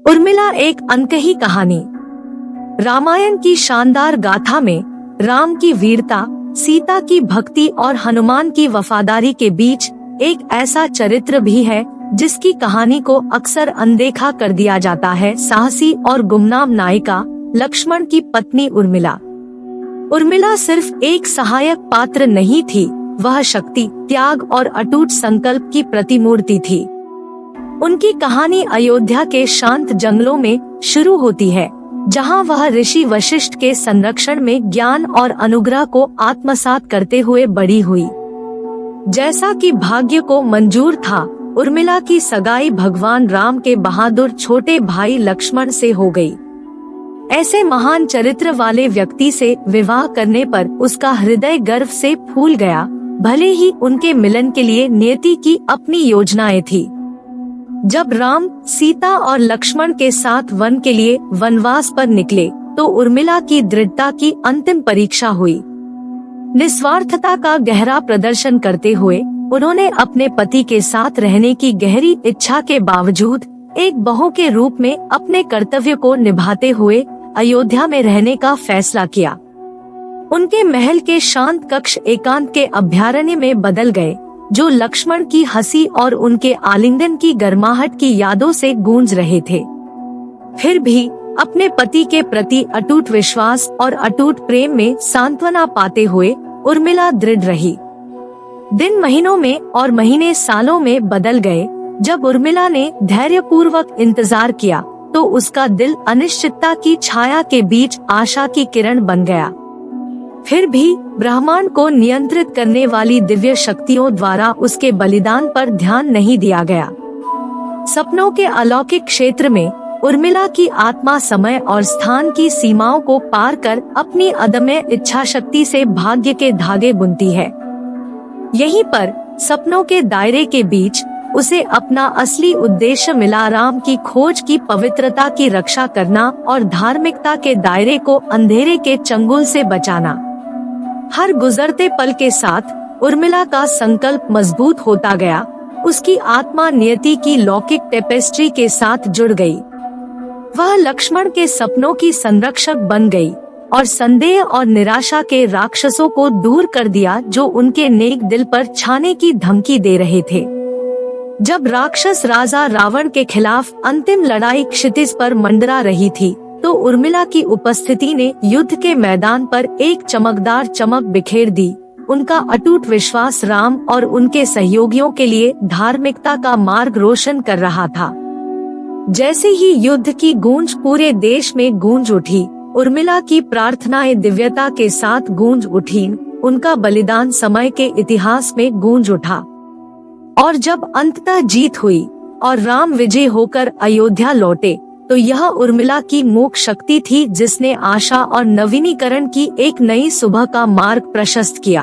उर्मिला एक अनकही कहानी। रामायण की शानदार गाथा में राम की वीरता, सीता की भक्ति और हनुमान की वफादारी के बीच एक ऐसा चरित्र भी है जिसकी कहानी को अक्सर अनदेखा कर दिया जाता है। साहसी और गुमनाम नायिका लक्ष्मण की पत्नी उर्मिला। उर्मिला सिर्फ एक सहायक पात्र नहीं थी, वह शक्ति, त्याग और अटूट संकल्प की प्रतिमूर्ति थी। उनकी कहानी अयोध्या के शांत जंगलों में शुरू होती है, जहां वह ऋषि वशिष्ठ के संरक्षण में ज्ञान और अनुग्रह को आत्मसात करते हुए बड़ी हुई। जैसा कि भाग्य को मंजूर था, उर्मिला की सगाई भगवान राम के बहादुर छोटे भाई लक्ष्मण से हो गई। ऐसे महान चरित्र वाले व्यक्ति से विवाह करने पर उसका हृदय गर्व से फूल गया, भले ही उनके मिलन के लिए नियति की अपनी योजनाएं थी। जब राम, सीता और लक्ष्मण के साथ वन के लिए वनवास पर निकले, तो उर्मिला की दृढ़ता की अंतिम परीक्षा हुई। निस्वार्थता का गहरा प्रदर्शन करते हुए उन्होंने अपने पति के साथ रहने की गहरी इच्छा के बावजूद एक बहू के रूप में अपने कर्तव्य को निभाते हुए अयोध्या में रहने का फैसला किया। उनके महल के शांत कक्ष एकांत के अभयारण्य में बदल गए, जो लक्ष्मण की हंसी और उनके आलिंगन की गर्माहट की यादों से गूंज रहे थे। फिर भी अपने पति के प्रति अटूट विश्वास और अटूट प्रेम में सांत्वना पाते हुए उर्मिला दृढ़ रही। दिन महीनों में और महीने सालों में बदल गए। जब उर्मिला ने धैर्यपूर्वक इंतजार किया, तो उसका दिल अनिश्चितता की छाया के बीच आशा की किरण बन गया। फिर भी ब्रह्मांड को नियंत्रित करने वाली दिव्य शक्तियों द्वारा उसके बलिदान पर ध्यान नहीं दिया गया। सपनों के अलौकिक क्षेत्र में उर्मिला की आत्मा समय और स्थान की सीमाओं को पार कर अपनी अदम्य इच्छा शक्ति से भाग्य के धागे बुनती है। यहीं पर सपनों के दायरे के बीच उसे अपना असली उद्देश्य मिला, राम की खोज की पवित्रता की रक्षा करना और धार्मिकता के दायरे को अंधेरे के चंगुल से बचाना। हर गुजरते पल के साथ उर्मिला का संकल्प मजबूत होता गया। उसकी आत्मा नियति की लौकिक टेपेस्ट्री के साथ जुड़ गई। वह लक्ष्मण के सपनों की संरक्षक बन गई और संदेह और निराशा के राक्षसों को दूर कर दिया, जो उनके नेक दिल पर छाने की धमकी दे रहे थे। जब राक्षस राजा रावण के खिलाफ अंतिम लड़ाई क्षितिज पर मंडरा रही थी, तो उर्मिला की उपस्थिति ने युद्ध के मैदान पर एक चमकदार चमक बिखेर दी। उनका अटूट विश्वास राम और उनके सहयोगियों के लिए धार्मिकता का मार्ग रोशन कर रहा था। जैसे ही युद्ध की गूंज पूरे देश में गूंज उठी, उर्मिला की प्रार्थनाएं दिव्यता के साथ गूंज उठी। उनका बलिदान समय के इतिहास में गूंज उठा। और जब अंततः जीत हुई और राम विजय होकर अयोध्या लौटे, तो यह उर्मिला की मूक शक्ति थी जिसने आशा और नवीनीकरण की एक नई सुबह का मार्ग प्रशस्त किया।